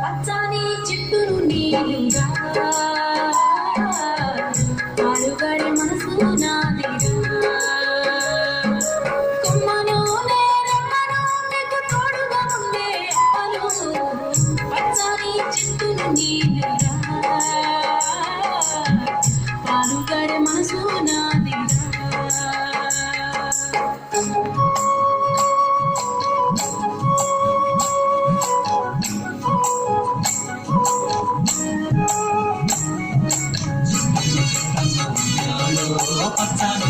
పచ్చని చెట్టును నీరుగా పాడుగడి మనసు నాదిగా కొమ్మను నేరమ్మను నీకు తోడుగా ఉండే అప్పలు పచ్చని చెట్టును నీరుగా పాడుగడి మనసు నాదిగా పచ్చని